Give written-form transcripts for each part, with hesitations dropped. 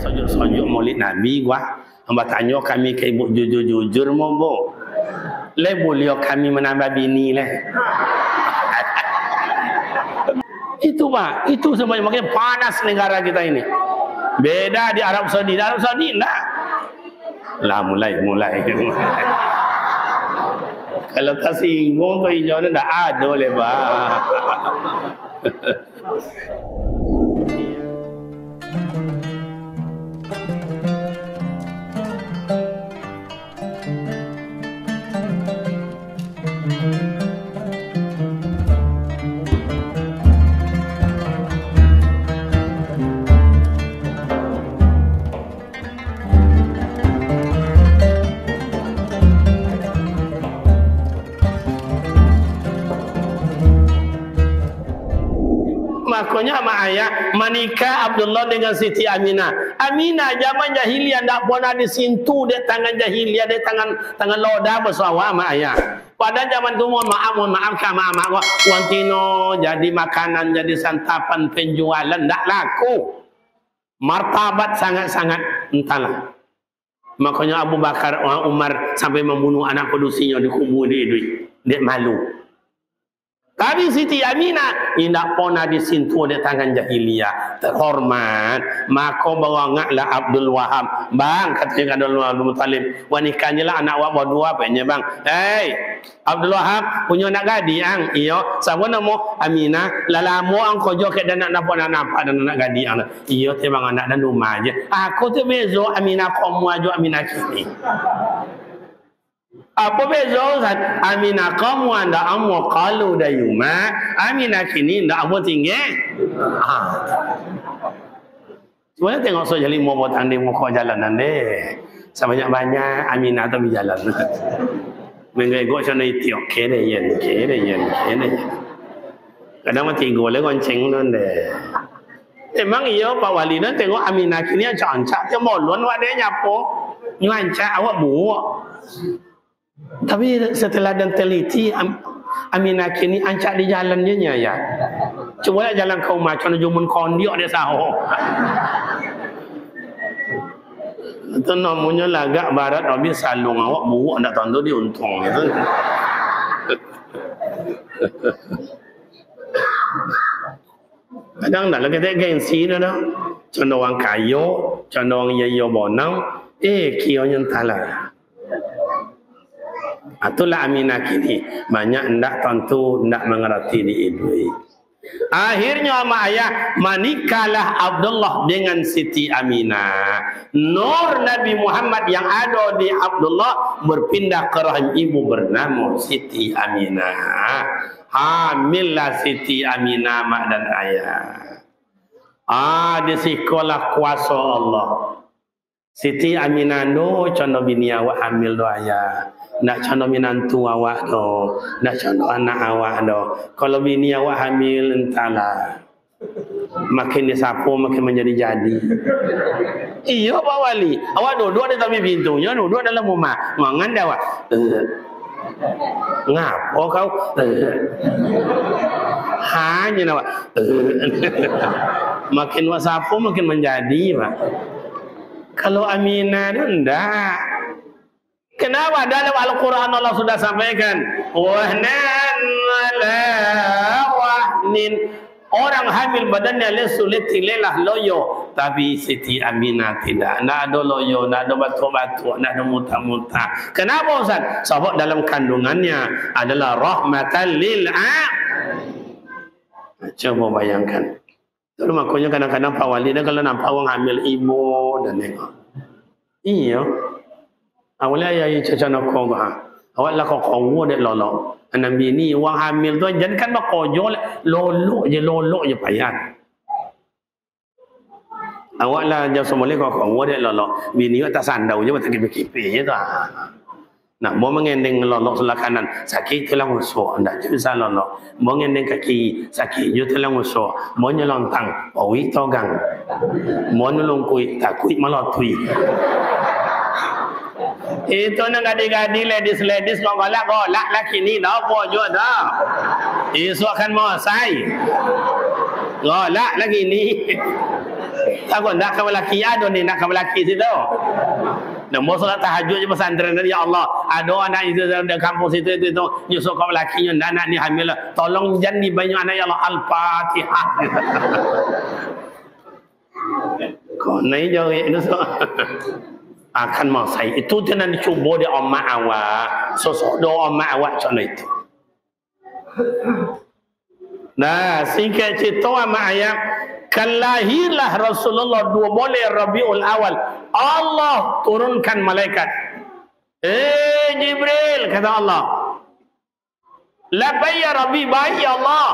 Sojok Maulid Nabi gua. Hamba tanya kami ke ibu jujur mombo. Le boleh kami menambah bini le. Itu Pak, itu semuanya makanya panas negara kita ini. Beda di Arab Saudi. Di Arab Saudi enggak. Lah mulai. Kalau tersinggung tu hijau ni enggak ada le Pak. Makanya sama ayah menikah Abdullah dengan Siti Aminah. Aminah zaman jahiliyah tak pernah disentuh dia tangan jahiliyah, dia tangan loda bersuara sama ayah. Pada zaman tu mohon maaf kan mak wantino jadi makanan, jadi santapan, penjualan tak laku. Martabat sangat-sangat entahlah. Makanya Abu Bakar Umar sampai membunuh anak pedusinya di kubur dia malu. Tapi Siti Aminah tidak pernah disentuh di tangan jahiliyah, terhormat. Maka bawa ngaklah Abdul Wahab. Bang, katanya Abdul Muttalib, wanitanya lah anak wak berdua apanya bang. Hei, Abdul Wahab punya anak gadis iyo. Siapa nama Aminah? Lalamu ang kojo ke dan nak nampak dan anak gadis iyo te bang anak dan rumah aja. Aku tu bezo Aminah kamu aja Aminah kini. Apa beza Ustaz? Aminah kamu anda amu qalu dayuma, Aminah kini ndak amu tinggi. Sebenarnya tengok saja lima buat anda muka jalanan deh. Sebanyak-banyak Aminah tu berjalan. Mengegok sana itu kene yen. Kadang mati gole gonceng non deh. Emang iya Pak Wali nan tengok Aminah kini cancak dia molon wak dia nyapo. Nyancak awak buak. Tapi setelah dan teliti Aminah kini ancak di jalannya ya. Coba jalan kau macam jumun kondiok dia saho. Itu namanya lagak barat habis salung awak buak nak tanda dia untung gitu. Kadang nak lagi tak gengsi dah. Contoh orang kayo, contoh orang yayo bonang, kio nyentala. Itulah Aminah kini banyak hendak tentu hendak mengerti di idui. Akhirnya sama ayah menikahlah Abdullah dengan Siti Aminah. Nur Nabi Muhammad yang ada di Abdullah berpindah ke rahim ibu bernama Siti Aminah. Hamillah Siti Aminah mak dan ayah. Di sekolah kuasa Allah. Siti Aminah no contoh bini awak hamil do ayah. Nak contoh minantu awak do, nak contoh anak awak do. Kalau bini awak hamil entahlah. Makin dia sapu makin menjadi-jadi. Iya Pak Wali, awak duduk di tepi pintunya, duduk dalam rumah. Mangan dah awak. Ngapo kau? Hanya awak. Makin awak sapu makin menjadi, Pak. Kalau Aminah itu enggak. Kenapa dalam Al-Quran Allah sudah sampaikan wahnan wala wahnin, orang hamil badannya sulit tilelah loyo, tapi Siti Aminah tidak, nak ada loyo, nak ada batu-batu, nak ada muta-muta. Kenapa Ustaz? Sebab dalam kandungannya adalah rahmatan lil alamin. Coba bayangkan. Itu makanya kadang-kadang Pak Wali dah kalau nampak orang hamil ibu dan tengok. Iya. Awalnya ayah caca nak kau awak lah kau dek lolok. Anak bini orang hamil tu jadikan bakojo lolok je payah. Awak lah jauh semula kau dek lolok. Bini awak tak sandau je tak kipi-kipi je tu. Nak mau mengendeng lolok sebelah kanan sakit tulang rusuk ndak bisa lolok. Mau mengendeng kaki sakit je tulang rusuk. Mau nyelontang owi togang. Mau nulungkui takui malotui. Itu nak gadi-gadi ladies golak laki ni dah apa je dah. Isu akan mau sai. Golak lagi ni. kita kau nak kau lelaki ada ni nak kau lelaki situ. Nombor solat tahajud je pesantren tadi, ya Allah, ada anak itu dari kampung situ itu nyusul kau lelakinya, anak ni hamil lah. Tolong jangan banyak anak ya Allah. Al-Fatihah. Kau ni jauh itu akan masai itu jangan dicuba di ommak awak, sosok doa ommak awak macam itu. Nah, singkat cerita sama ayat, kan lahirlah Rasulullah 2 bulan Rabiul Awal. Allah turunkan malaikat. Jibril, kata Allah. Labbaik ya Rabbi, baik ya Allah.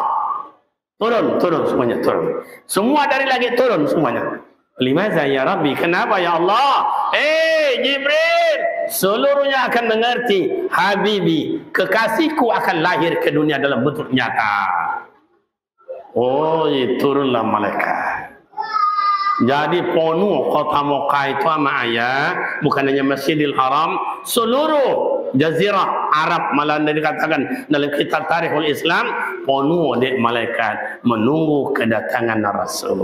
Turun semuanya, turun. Semua dari langit turun semuanya. Limaza ya Rabbi, kenapa ya Allah? Jibril, seluruhnya akan mengerti. Habibi, kekasihku akan lahir ke dunia dalam bentuk nyata. Oh, turunlah malaikat. Jadi penuh kota Mekah itu sama ayat, bukan hanya Masjidil Haram, seluruh jazirah Arab malah dikatakan dalam kitab Tarikhul Islam penuh dek malaikat menunggu kedatangan Rasul.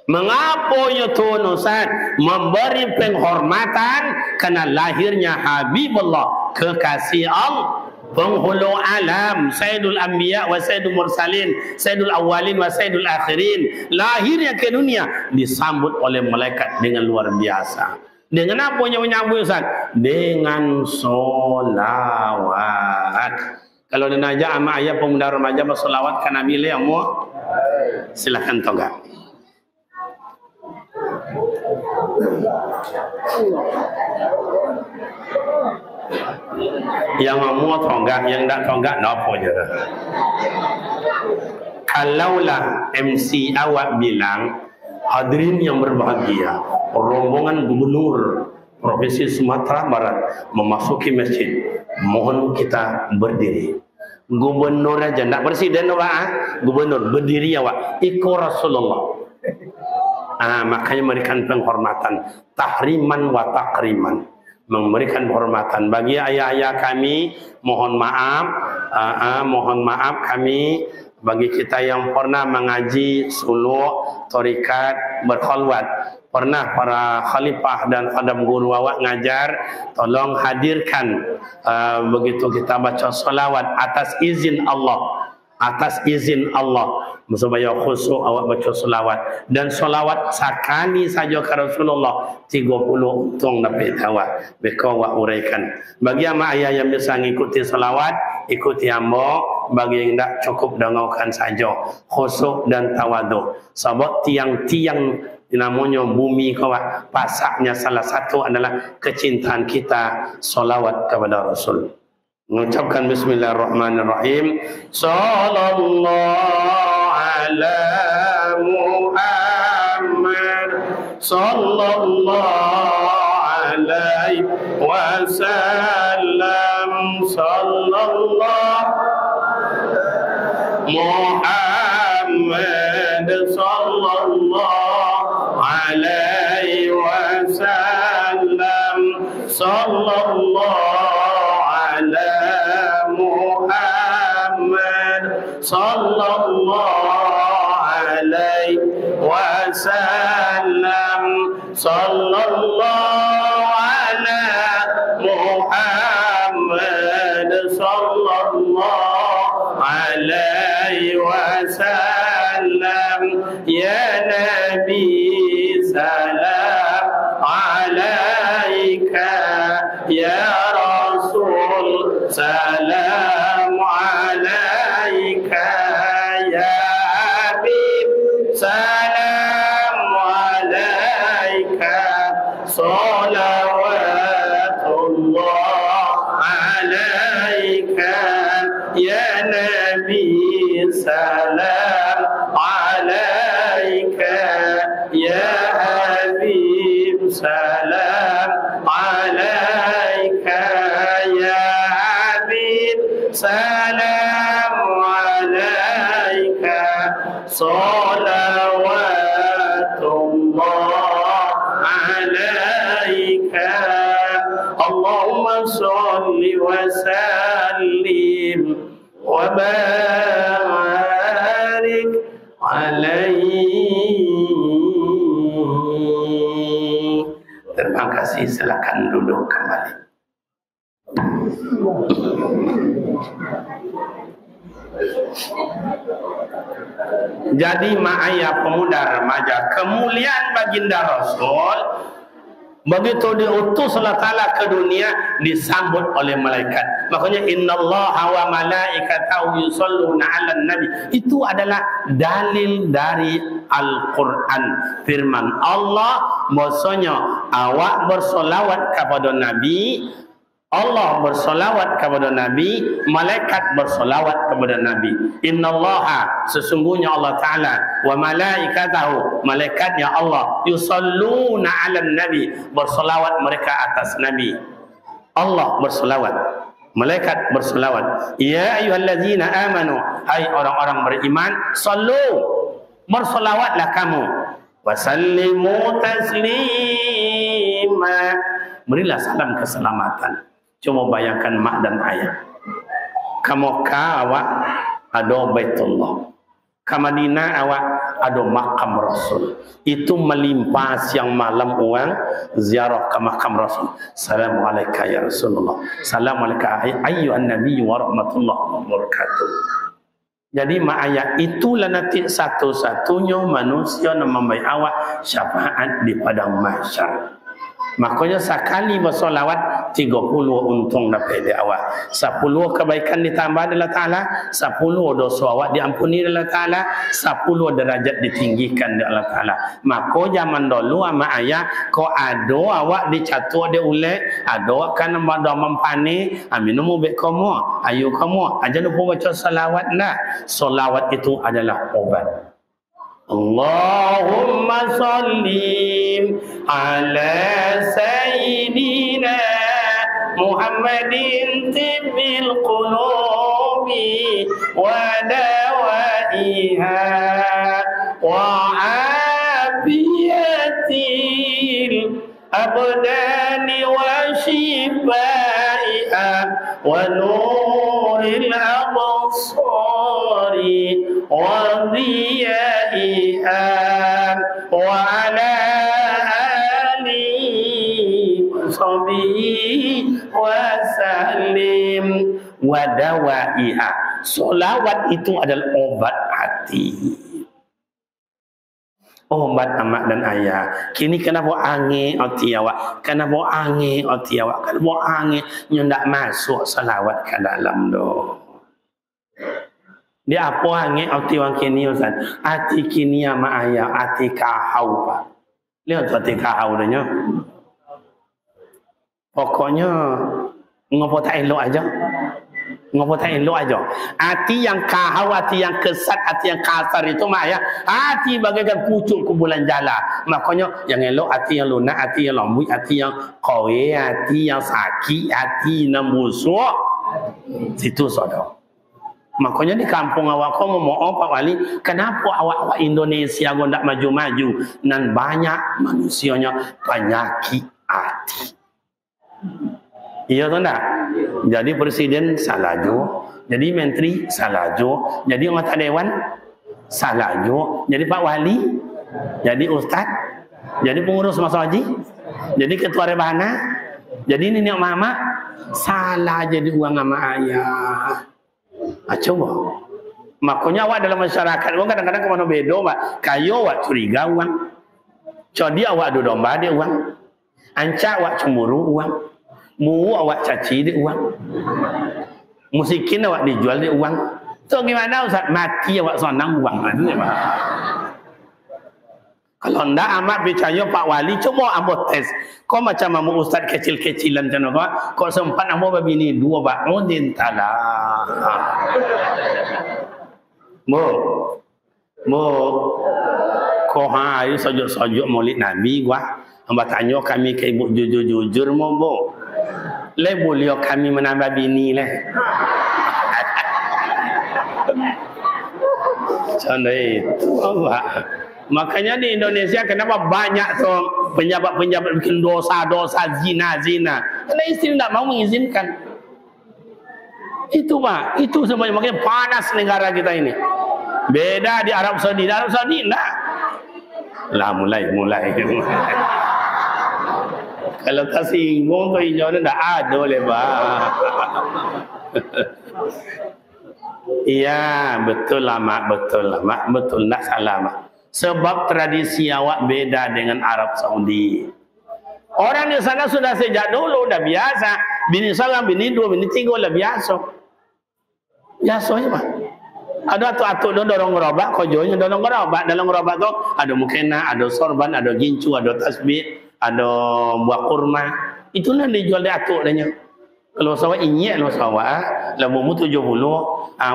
Mengapa itu Ustaz? Memberi penghormatan karena lahirnya Habibullah, kekasih Allah, penghulu alam, Sayyidul Anbiya wa Sayyidul Mursalin, Sayyidul Awwalin wa Sayyidul Akhirin, lahirnya ke dunia disambut oleh malaikat dengan luar biasa. Dengan apa yang menyambut Ustaz? Dengan solawat. Kalau dia najak sama ayah pemuda remaja bersolawat ke Nabi yang mau, silakan tonggak. Yang mau tonggak, yang tak tonggak apa je dah. Kalaulah MC awak bilang, hadirin yang berbahagia, rombongan gubernur Provinsi Sumatera Barat memasuki masjid, mohon kita berdiri. Gubernur aja, tak presiden awak, gubernur berdiri awak, ikut Rasulullah. Makanya memberikan penghormatan, tahriman wa takriman, memberikan penghormatan bagi ayah-ayah kami. Mohon maaf kami bagi kita yang pernah mengaji suluk, tarikat, berkhalwat, pernah para khalifah dan khadam guru awak ngajar, tolong hadirkan begitu kita baca salawat atas izin Allah, supaya khusyuk awak baca salawat. Dan salawat sekali saja ke Rasulullah 30 untung dapat awak. Beka awak uraikan. Bagi ama ayah yang bisa mengikuti salawat, ikuti hamba. Bagi yang tak cukup dengarkan saja. Khusyuk dan tawaduk. Sebab tiang-tiang namanya bumi kawat, pasaknya salah satu adalah kecintaan kita salawat kepada Rasul. Mengucapkan bismillahirrahmanirrahim. Sallallahu ala Muhammad sallallahu alaihi wasallam. Sallallahu Muhammad sallallahu alaihi wasallam. Sallallahu sallallahu alaihi wasallam. Sallallahu ala Muhammad sallallahu alaihi wasallam. Ya Nabi salam alaika, ya Rasul salam alaika, ya Habib salam alaika. Salawatullah alaika, ya Nabi salam alaika, ya Habib salam alaika, ya Habib salam alaika. Salawatullah alaika. Allahumma salli wa sallim wa barik Terima kasih, silakan duduk kembali. Jadi ma'aya pemuda remaja, kemuliaan baginda Rasul begitu diutus Allah Ta'ala ke dunia disambut oleh malaikat. Makanya innallaha wa malaikatahu yusholluna 'alan nabi. Itu adalah dalil dari Al-Qur'an. Firman Allah, maksudnya awak bersolawat kepada Nabi, Allah bersolawat kepada Nabi, malaikat bersolawat kepada Nabi. Innallaha, sesungguhnya Allah Ta'ala, wa malaikatahu, malaikatnya Allah, yusalluna 'alan nabi, bersolawat mereka atas Nabi. Allah bersolawat, malaikat bersolawat. Ya ayyuhallazina amanu, hai orang-orang beriman, sallu, bersolawatlah kamu, wasallimu taslima, berilah salam keselamatan. Cuma bayangkan mak dan ayah. Kamu awak ada Baitullah, ke Madinah awak ada makam Rasul. Itu melimpah siang malam orang ziarah ke makam Rasul. Assalamualaikum ya Rasulullah, Assalamualaikum ayyuhan nabi wa rahmatullahi wa barakatuh. Jadi mak ayah itulah nanti satu-satunya manusia yang memberi awak syafaat di padang mahsyar. Makanya sekali bersolawat 30 untung dapat di awak, 10 kebaikan ditambah Allah Ta'ala, 10 dosa awak diampuni Allah Ta'ala, 10 derajat ditinggikan di Allah Ta'ala. Maka zaman dulu sama ayah kau ada awak dicatur dia ulek, ada kan ada mempani minum ubek kamu, ayo kamu aja lupa baca salawat lah. Salawat itu adalah obat. Allahumma sallim ala sayyidina Muhammadin tibbil qulubi wa dawaiha wa afiyatil abdani wa shifaiha wa nuril absari wa dhiyaiha wa ala alihi wa sahbihi wa sallim wa dawaiha. Solawat itu adalah obat hati, obat amak dan ayah. Kini kenapa angin hati awak, kenapa angin hati awak, kenapa angin nyendak masuk salawat ke dalam tu. Dia apa angin hati orang kini Ustaz? Hati kini amak ayah, hati kahau pak. Lihat hati kahau dah. Pokoknya ngopo tak elok aja. Ngopo tak elok aja. Hati yang kahau, hati yang kesat, hati yang kasar itu mak ya. Hati bagaikan pucuk kumpulan jala. Makanya yang elok hati yang lunak, hati yang lembut, hati yang kowe, hati yang sakit, hati yang busuk. Situ saudara. Makanya di kampung awak kau ngomong Pak Wali, kenapa awak Indonesia kau tak maju-maju? Dan banyak manusianya penyakit hati. Iya atau enggak? Jadi presiden salah jo, jadi menteri salah jo, jadi anggota dewan salah jo, jadi Pak Wali, jadi ustaz, jadi pengurus masa haji, jadi ketua rebana, jadi nenek mama salah jadi uang sama ayah. Coba. Makanya awak dalam masyarakat awak kadang-kadang kemana bedo mak, kayo awak curiga uang, codi awak adu domba dia uang, ancak awak cemburu uang, mu awak caci dia uang, musikin awak dijual dia uang. So gimana Ustaz? Mati awak sonang uang itu ya Pak. Kalau ndak amat percaya Pak Wali, coba ambo tes. Kau macam amu ustaz kecil-kecilan macam apa? Kau sempat ambo babini dua bak mungkin talah. Mo, kau hai sojok-sojok Maulid Nabi gua. Hamba tanya kami ke ibu jujur-jujur mo. Le boleh kami menambah bini le. Contoh itu Allah. Makanya di Indonesia kenapa banyak tuh penjabat-penjabat bikin dosa-dosa zina-zina? Karena istri tidak mau mengizinkan. Itu Pak, itu semuanya makanya panas negara kita ini. Beda di Arab Saudi. Di Arab Saudi enggak. Lah mulai. Kalau tersinggung tu hijau ni dah ada lebar. Iya, betul lah mak, betul nak salah mak. Sebab tradisi awak beda dengan Arab Saudi. Orang di sana sudah sejak dulu dah biasa. Bini salam, bini dua, bini tiga lah biasa. Biasa je mak. Ada atuk-atuk tu dorong gerobak, kojonya dorong gerobak. Dalam gerobak tu ada mukena, ada sorban, ada gincu, ada tasbih, ada buah kurma. Itulah dijual di atuk dia. Kalau sawah inyek lo sawah, lalu mu 70.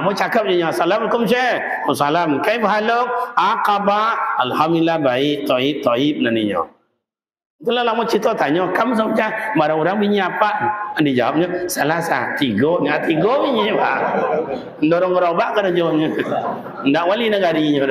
Mu cakap je, Assalamualaikum Syekh. Waalaikumsalam. Kaif haluk? Aqaba. Alhamdulillah baik, taib naninya. Itulah lama cerita tanya, kamu saja barang orang bini apa? Dia jawabnya, salah tiga bini pak. Dorong gerobak kerjanya. Ndak wali negarinya.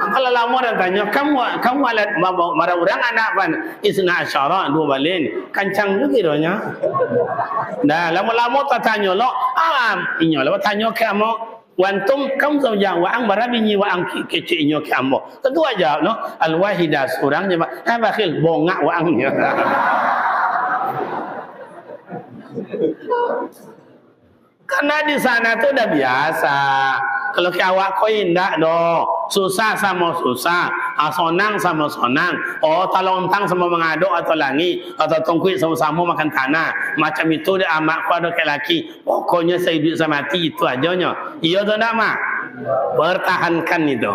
Kalau lama dan tanya, kamu alat barang orang anak apa? Isna asyara, 2 balin. Kancang tu kiranya. Dah lama-lama tak tanya lo, inyo lo tanya kamu. Wantum kamu saja waang barabinyi waang kecil inyo kamu. Tentu aja no al-wahidah seorang je pak. Bakhil bongak waangnya. Karena di sana tu dah biasa. Kalau ke awak kau indah do, susah sama susah, sonang sama sonang. Oh talontang sama mengaduk atau langi, atau tongkuit sama-sama makan tanah. Macam itu dia amak kau ada ke laki. Pokoknya saya hidup sama mati itu ajanya. Iya tu nak mak? Pertahankan itu.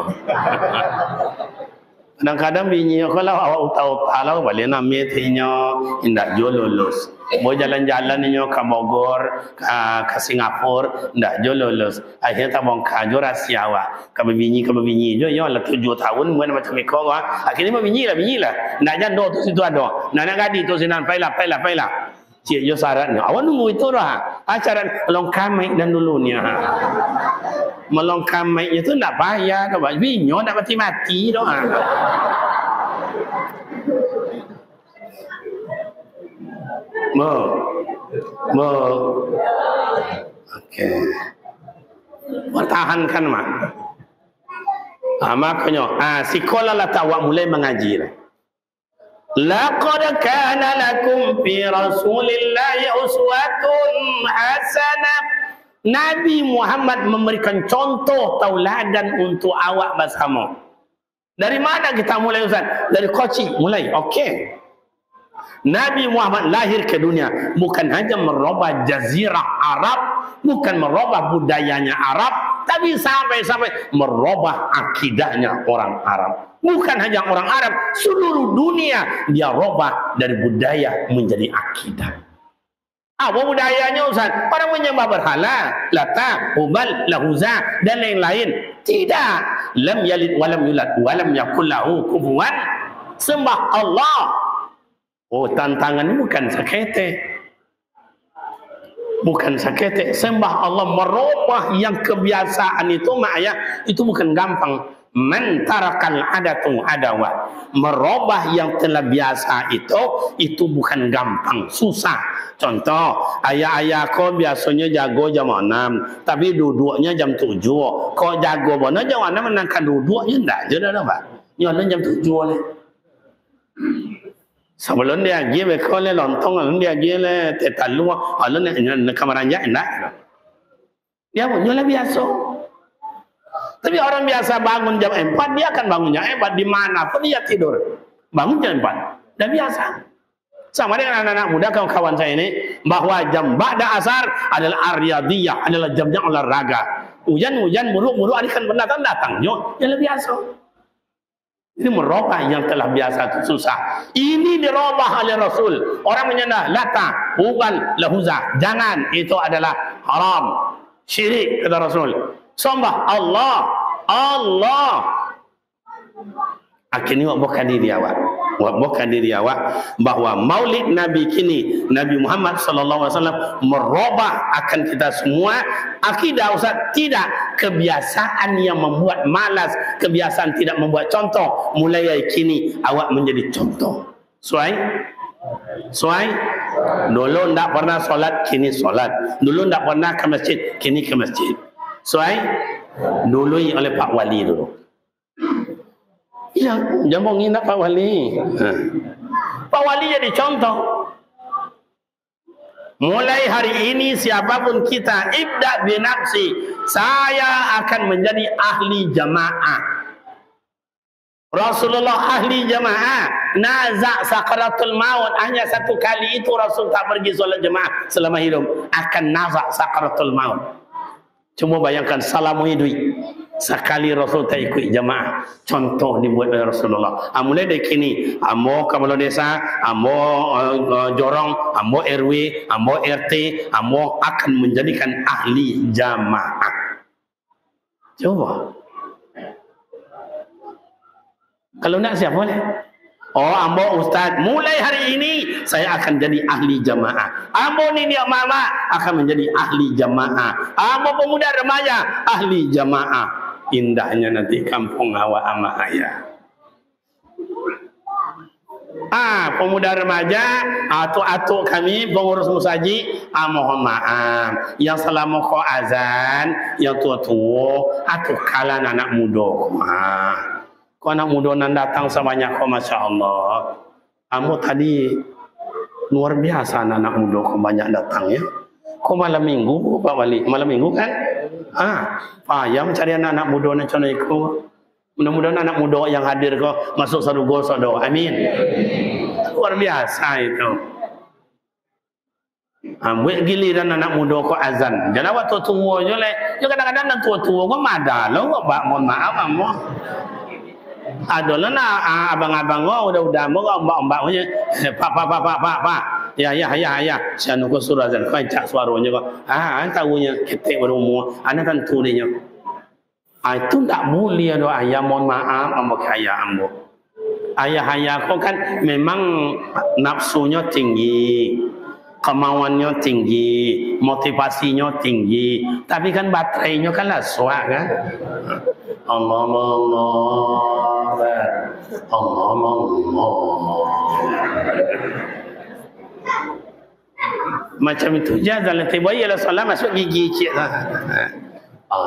Kadang-kadang bini kalau awak utah-utah lah boleh nak metinya indak jo lulus. Mau jalan-jalan inyo ke Bogor, ke Singapura, ndak jo lulus. Akhirnya tak bongkar jo rahsia awak. Ke bini jo yo lah 7 tahun mana macam ikut awak. Akhirnya bini lah. Ndak jando tu situ ada. Nak gadi tu sinan pailah. Cik jo syaratnya. Awak nunggu itu dah. Syarat longkamai dan dulunya. Melongkamai itu ndak payah dah. Bini ndak mati-mati dah. Okey. Pertahankan mak. Makanya sekolah lah awak mulai mengaji lah. Laqad kana lakum fi Rasulillahi uswatun hasanah. Nabi Muhammad memberikan contoh tauladan untuk awak bersama. Dari mana kita mulai Ustaz? Dari kecil mulai. Okey. Nabi Muhammad lahir ke dunia bukan hanya merubah jazirah Arab, bukan merubah budayanya Arab, tapi sampai merubah akidahnya orang Arab. Bukan hanya orang Arab, seluruh dunia dia rubah dari budaya menjadi akidah. Apa budayanya Ustaz? Orang menyembah berhala, Lata, Hubal, Lahuza dan lain-lain. Tidak. Lam yalid walam yulad walam yakul lahu kufuwan. Sembah Allah. Oh, tantangan ini bukan sakete. Bukan sakete. Sembah Allah, merubah yang kebiasaan itu maknya itu bukan gampang. Man tarakal adatu adawa. Merubah yang telah biasa itu bukan gampang, susah. Contoh, ayah kau biasanya jago jam 6, tapi duduknya jam 7. Kau jago mana jam 6 menangkan duduknya enggak je dah Pak. Nyonya jam 7 leh. Sebelum dia pergi mereka le lontong, lalu dia pergi le tetalu, lalu nak kamaranja enggak. Dia punya biasa. Tapi orang biasa bangun jam 4, dia akan bangun jam 4 di mana pun dia tidur. Bangun jam 4. Dah biasa. Sama dengan anak-anak muda kawan-kawan saya ini, bahwa jam ba'da asar adalah aryadiyah, adalah jamnya olahraga. Hujan-hujan buruk-buruk akan datang. Yang lebih biasa. Ini merubah yang telah biasa itu susah. Ini dirubah oleh Rasul. Orang menyembah Lata, Hubal, Lahuza. Jangan, itu adalah haram. Syirik kata Rasul. Sembah Allah. Akhirnya bukan diri awak. Bahwa maulid Nabi kini, Nabi Muhammad SAW merubah akan kita semua. Akidah Ustaz, tidak. Kebiasaan yang membuat malas, kebiasaan tidak membuat contoh. Mulai kini awak menjadi contoh. Suai? Dulu ndak pernah solat, kini solat. Dulu ndak pernah ke masjid, kini ke masjid. Soai dulu oleh Pak Wali dulu. Ya, jangan ngina Pak Wali. Pak Wali jadi contoh. Mulai hari ini siapapun kita, ibda binafsi, saya akan menjadi ahli jamaah. Rasulullah ahli jamaah, nazak sakaratul maut, hanya satu kali itu Rasul tak pergi solat jamaah selama hidup, akan nazak sakaratul maut. Cuma bayangkan salam hidup, sekali Rasul tak ikut jamaah, contoh dibuat oleh Rasulullah. Mulai dari kini, amo kepala desa, amo jorong, amo RW, amo RT, amo akan menjadikan ahli jamaah. Coba. Kalau nak siapa boleh? Oh, ambo ustaz, mulai hari ini saya akan jadi ahli jamaah. Ambo ni dia mama akan menjadi ahli jamaah. Ambo pemuda remaja ahli jamaah. Indahnya nanti kampung awak ama ayah. Pemuda remaja atuk-atuk kami pengurus musaji, mohon maaf yang selama kau azan yang tua-tua atuk kalan anak muda. Kau anak muda nan datang sebanyak kau, masya Allah. Kamu tadi luar biasa anak muda kau banyak datang ya. Kau malam minggu Pak Wali, malam minggu kan? Payah mencari anak-anak muda nak cari kau. Mudah-mudahan anak muda yang hadir kau masuk surga sodo. Amin. Luar biasa itu. Buat giliran anak muda kau azan. Jangan awak tua-tua je le. Kadang-kadang anak tua-tua kau madalo, mohon maaf amoh. Adalah nak abang-abang udah mbak-mbak punya pak ya saya nunggu surah azan kau cak suaranya kau tahunya ketek berumur anak tentu dia itu tak mulia doa ayah, mohon maaf ambo ayah ambo ayah kau kan memang nafsunya tinggi, kemauannya tinggi, motivasinya tinggi, tapi kan baterainya kan lah suak kan. Allah macam itu je dalam tiba ialah solat masuk gigi cik lah.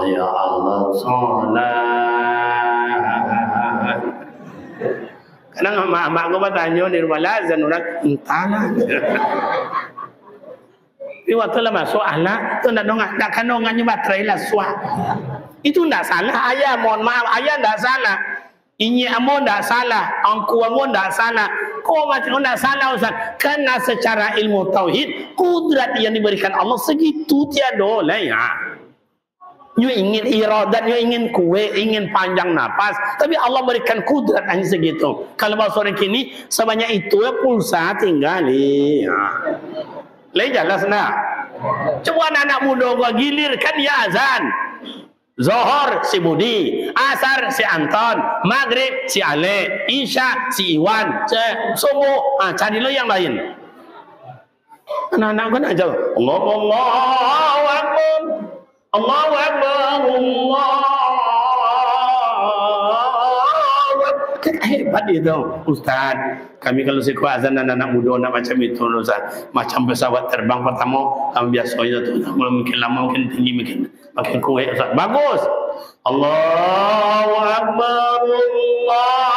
Ya Allah solat. Kadang mak aku bertanya di rumah lazan orang entahlah. Tapi waktu lah masuk ahlak tu nak kandungannya baterai lah suak. Itu tidak salah ayah, mohon maaf ayah tidak salah, ini amo tidak salah, angku amo tidak salah. Kau macam tidak salah Ustaz, karena secara ilmu tauhid kudrat yang diberikan Allah segitu tiada lah ya. You ingin iradat, you ingin kue, ingin panjang nafas, tapi Allah berikan kudrat hanya segitu. Kalau bahasa orang kini sebanyak itu ya pulsa tinggal ya. Jelas nak? Coba anak muda gua gilir kan dia azan. Zohor si Budi, Asar si Anton, Maghrib si Ale, Isya si Iwan, Subuh carilah yang lain. Anak-anak kan aja Allahu Akbar, Allahu Akbar, kan hebat itu Ustaz. Kami kalau siku azan anak-anak muda nak macam itu Ustaz, macam pesawat terbang pertama biasanya tu mungkin lama, mungkin tinggi, makin kuat Ustaz. Bagus. Allahu Akbar, Allah.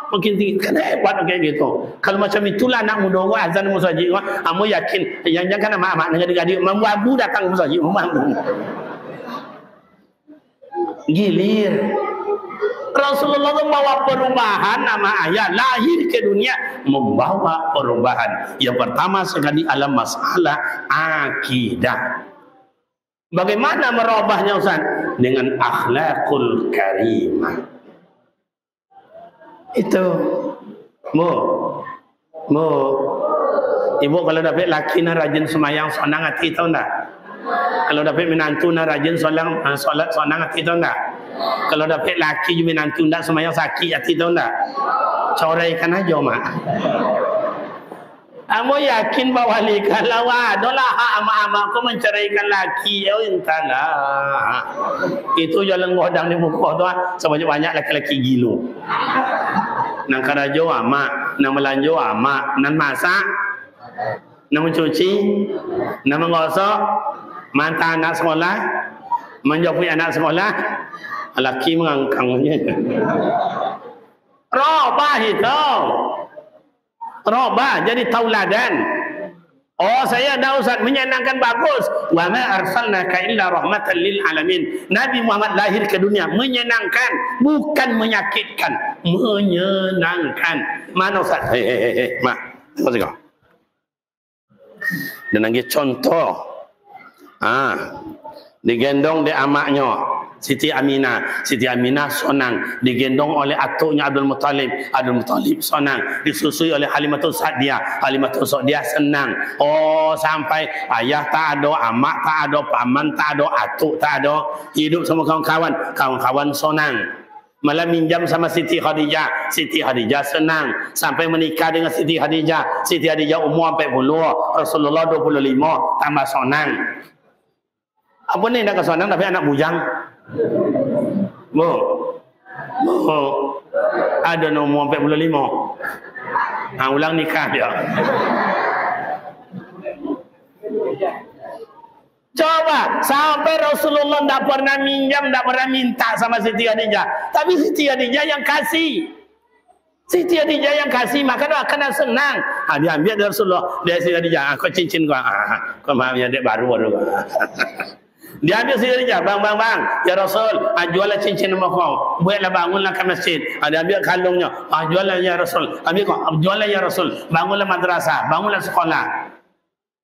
Makin tinggi kan hebat kayak gitu. Kalau macam itulah anak muda gua azan musajid gua, kamu yakin yang jangan mak-mak dengan adik-adik membabu datang musajid membabu. Gilir. Rasulullah membawa perubahan, nama ayat lahir ke dunia membawa perubahan. Yang pertama sekali alam masalah akidah. Bagaimana merubahnya Ustaz? Dengan akhlakul karimah. Itu ibu kalau dapat laki na rajin semayang sonang hati tahu enggak? Kalau dapat menantu na rajin solat sonang hati tahu enggak? Kalau dapat laki juga menantu enggak semayang sakit hati tahu enggak? Coraikan aja mak. Kamu yakin bahwa kalau adalah hak ama-ama aku menceraikan laki, ya entahlah. Itu jalan godang di muka tu sebanyak-banyak laki-laki gilo. Nang karajo ama, nang melanjo ama, nang masak nak mencuci, nak menggosok, mata anak sekolah, menjauhi anak sekolah, laki mengangkangnya. Robah itu. Robah jadi tauladan. Oh, saya dah Ustaz menyenangkan, bagus. Wa ma arsalnaka illa rahmatan lil alamin. Nabi Muhammad lahir ke dunia menyenangkan, bukan menyakitkan, menyenangkan. Mana Ustaz? Mak. Tengok tengok. Dan lagi contoh. Digendong di amaknya Siti Aminah. Siti Aminah sonang, digendong oleh atuknya Abdul Muttalib. Abdul Muttalib sonang, disusui oleh Halimatul Sa'diyah. Halimatul Sa'diyah senang. Oh, sampai ayah tak ada, amak tak ada, paman tak ada, atuk tak ada, hidup sama kawan-kawan. Kawan-kawan sonang. Malah minjam sama Siti Khadijah. Siti Khadijah senang sampai menikah dengan Siti Khadijah. Siti Khadijah umur 40, Rasulullah 25, tambah sonang. Apa ni nak kesonang tapi anak bujang? Ada nombor 45. Ulang nikah dia. Coba sampai Rasulullah tak pernah minjam, tak pernah minta sama Siti Khadijah. Tapi Siti Khadijah yang kasih. Siti Khadijah yang kasih, maka dia akan senang. Dia ambil dari Rasulullah, dari Siti Khadijah. Kau cincin kau. Kau maafnya dek baru. Dia ambil Siti Khadijah, bang, ya Rasul, jualah cincin nama kau, buatlah, bangunlah ke masjid. Dia ambil kalungnya, jualah ya Rasul, ambil kau, jualah ya Rasul, bangunlah madrasah, bangunlah sekolah.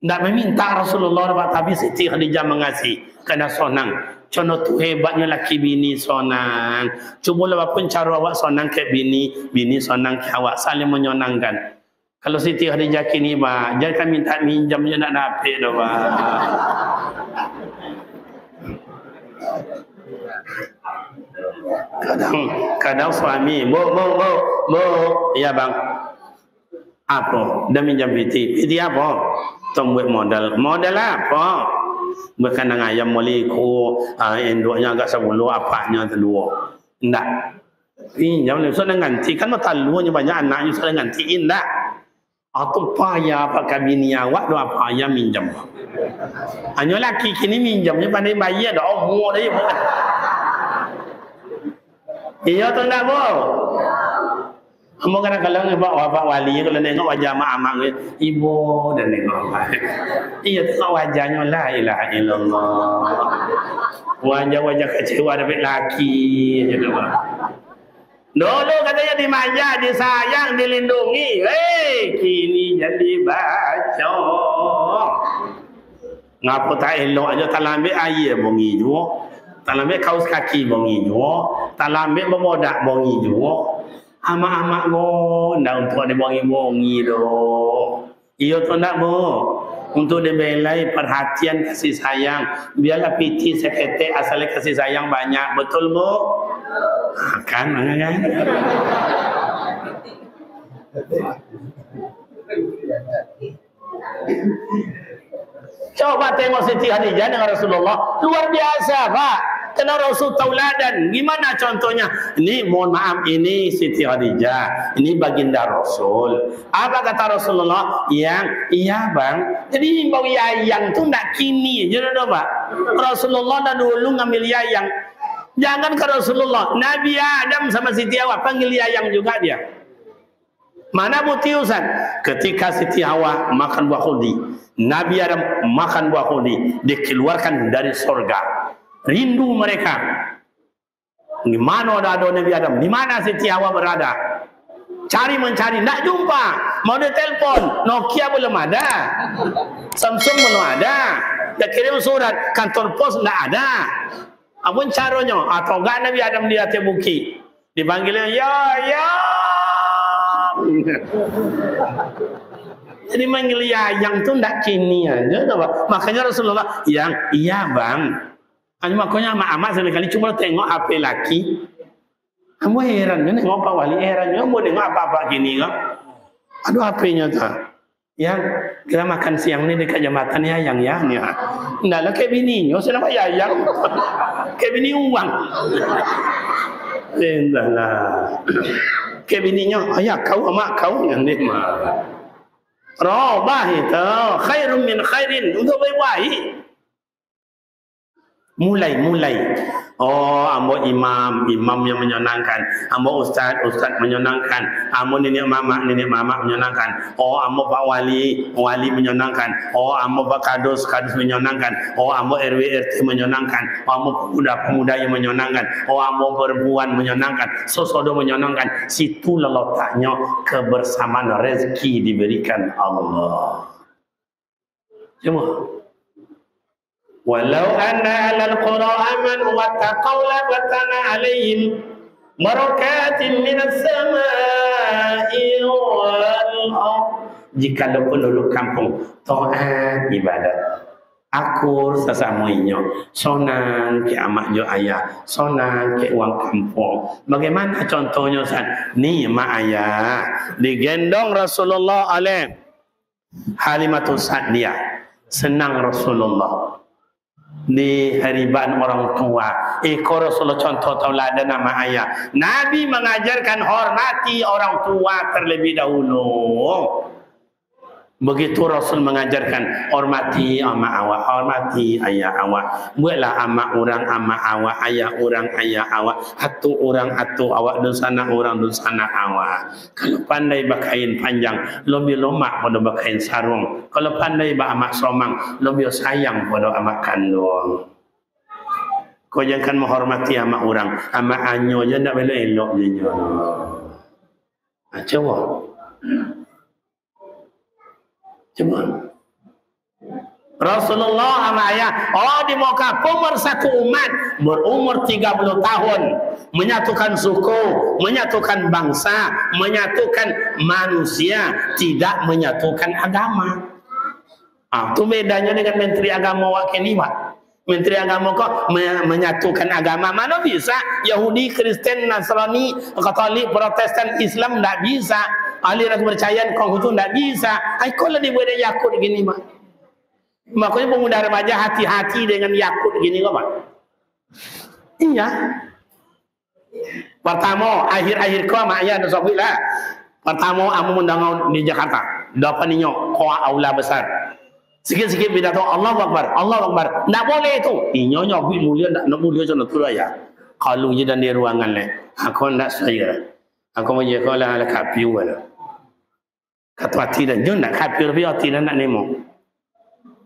Tak meminta Rasulullah, tapi Siti Khadijah mengasih, kerana sonang. Contoh tu hebatnya laki bini sonang. Cubalah apapun cara awak sonang ke bini, bini sonang ke awak, saling menyonangkan. Kalau Siti Khadijah kini, jangan minta minjam, je nak dapat dah, Kadang suami, bu, ya bang, apa? Dah minjam piti apa? Tong buat modal apa? Bukan dengan ayam moliku, induknya agak 10, apanya kedua. Enggak. Pinjam ni, sudah ganti kan talunya banyak anaknya sudah gantiin dah. Atau payah pakai bini awak, doa payah minjam. Hanya laki kini minjamnya pandai bayar, dah umur dia. Iya tu tak bu? Kamu kadang-kadang bapak wali kalau nengok wajah mak-mak ibu dan nengok apa? Iya tengok wajahnya, la ilaha illallah. Wajah-wajah kecewa dapat laki je tu. Dulu katanya dimanja, disayang, dilindungi. Kini jadi baca. Ngapa tak elok aja, tak ambil air bongi juga. Tak ambil kaos kaki bongi juga. Tak ambil memodak bongi juga. Amak-amak mo, ndak untuk ada bongi-bongi doh. Iyo tu ndak mo. Untuk dibelai perhatian, kasih sayang. Biarlah piti sekete asalnya kasih sayang banyak. Betul mo? Kan? Coba tengok Siti Khadijah dengan Rasulullah, luar biasa Pak. Kena Rasul tauladan. Gimana contohnya? Ini mohon maaf, ini Siti Khadijah, ini baginda Rasul. Apa kata Rasulullah? Iya bang. Jadi bau yayang tu nak kini je dah Pak. Rasulullah dah dulu ngambil yayang. Jangan ke Rasulullah, Nabi Adam sama Siti Hawa panggil yayang juga dia. Mana bukti Ustaz? Ketika Siti Hawa makan buah khuldi, Nabi Adam makan buah khuldi, dikeluarkan dari surga. Rindu mereka. Di mana ada Nabi Adam? Di mana Siti Hawa berada? Cari mencari, tak jumpa. Mau dia telefon, Nokia belum ada, Samsung belum ada. Dia kirim surat, kantor pos tak ada. Apun caranya? Atau enggak Nabi Adam di atas bukit. Dipanggilnya, ya. Jadi manggil yang tu tak kini aja. Makanya Rasulullah, iya bang. Hanya makanya amat sekali cuma tengok HP laki. Kamu heran, nengok Pak Wali heran. Kamu tengok apa-apa gini kan? Aduh HP-nya tak. Yang kita makan siang ni dekat jambatan ya. Nggak lah kayak bininya, saya nak yang. Kayak bini uang. Entahlah. Kayak bininya, ayah kau, mak kau yang ni mah. Robah itu khairun min khairin, untuk baik-baik. Mulai. Oh, ambo imam yang menyenangkan. Ambo ustaz menyenangkan. Ambo nenek mama menyenangkan. Oh, ambo pak wali menyenangkan. Oh, ambo pak kadus menyenangkan. Oh, ambo RW RT menyenangkan. Oh, ambo pemuda yang menyenangkan. Oh, ambo perempuan menyenangkan. Sosodo menyenangkan. Situ letaknya kebersamaan rezeki diberikan Allah. Cuma walau anna alal qura amanu wattaqaw la fatana alaihim barakatin minas samai wal ardh. Jika penduduk kampung taat ibadat akur sesamuinya, sonan ke amak jo ayah, sonan ke uang kampung. Bagaimana contohnya Ustaz? Ni mak ayah digendong Rasulullah oleh Halimatus Sa'diyah, senang Rasulullah di hariban orang tua. Rasulullah contoh tauladan nama ayah. Nabi mengajarkan hormati orang tua terlebih dahulu. Begitu Rasul mengajarkan hormati ama awak, hormati ayah awak. Buatlah ama orang ama awak, ayah orang ayah awak, atu orang atu awak, dosana orang dosana awak. Kalau pandai bakain panjang, lebih lomak pada bakain sarung. Kalau pandai ba amak somang, lebih sayang pada amak kandung. Kau jangan menghormati ama orang, ama anyo je ndak boleh elok je nyo. Coba. Rasulullah sama ayah di muka pemersatu umat berumur 30 tahun, menyatukan suku, menyatukan bangsa, menyatukan manusia, tidak menyatukan agama. Itu bedanya dengan menteri agama wakil Pak. Menteri agama kok menyatukan agama, mana bisa? Yahudi, Kristen, Nasrani, Katolik, Protestan, Islam tidak bisa. Aliran kepercayaan kau itu tidak bisa. Kalau dibuat Yakut gini Pak. Makanya pemuda remaja hati-hati dengan Yakut gini kok Pak. Iya. Pertama, akhir-akhir kau mak ayah nasobilah. Pertama, amu mendangau di Jakarta. Dapat ninyo kau aula besar. Sikit-sikit pidato Allah Akbar, Allah Akbar. Tak boleh itu. Inyonya mulia nak mulia jono tu ya. Kalau je dan di ruangan le. Aku nak saya. Aku mau je kalau ala kapiu ala. Kata hati dan jun nak kapiu tapi hati dan nak nemo.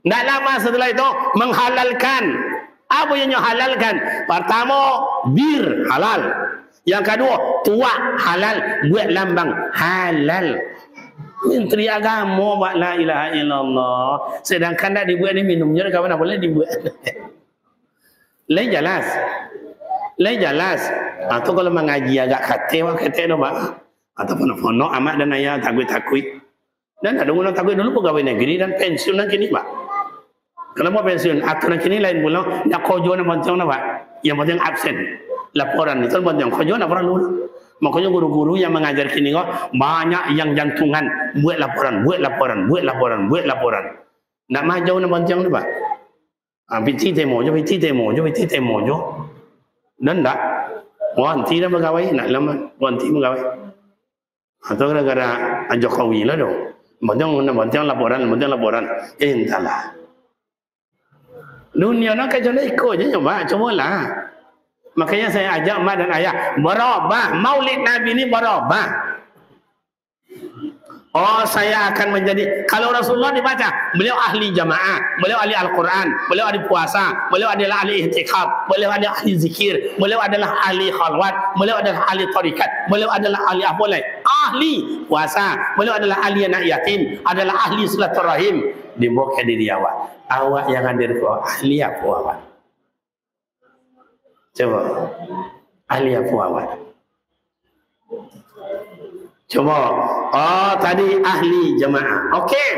Tak lama setelah itu menghalalkan. Apa yang halalkan? Pertama, bir halal. Yang kedua, tuak halal. Buat lambang halal. Menteri agama buat la ilaha illallah. Sedangkan tak dibuat ni minumnya kawan boleh dibuat. Lain jelas. Atau kalau mengaji agak kata no Pak. Ataupun fono amak dan ayah takut. Dan ada orang takut dulu pegawai negeri dan pensiun kini Pak. Kalau mau pensiun, aturan kini lain pula. Nak kojo nak boncong Pak. Yang penting absen. Laporan itu boncong kojo nak laporan dulu. Makanya guru-guru yang mengajar kini kok banyak yang jantungan buat laporan. Nak maju nak boncong tu Pak. Piti temo jo. Dan tak. Wanti dah pegawai nak lama. Wanti pegawai. Atau gara-gara Jokowi lah dong. Boncong laporan. Entahlah. Dunia nak kacau ikut je coba lah. Makanya saya ajak mak dan ayah berubah. Maulid Nabi ini berubah. Saya akan menjadi, kalau Rasulullah dibaca, beliau ahli jamaah, beliau ahli Al-Quran, beliau ahli puasa, beliau adalah ahli ihtikaf, beliau adalah ahli zikir, beliau adalah ahli khalwat, beliau adalah ahli tarikat, beliau adalah ahli ahli puasa, beliau adalah ahli anak yatim, adalah ahli silaturahim. Dibawa ke diri awak yang hadir kau ahli apa awak? Coba ahli apa awak? Coba tadi ahli jamaah. Okey,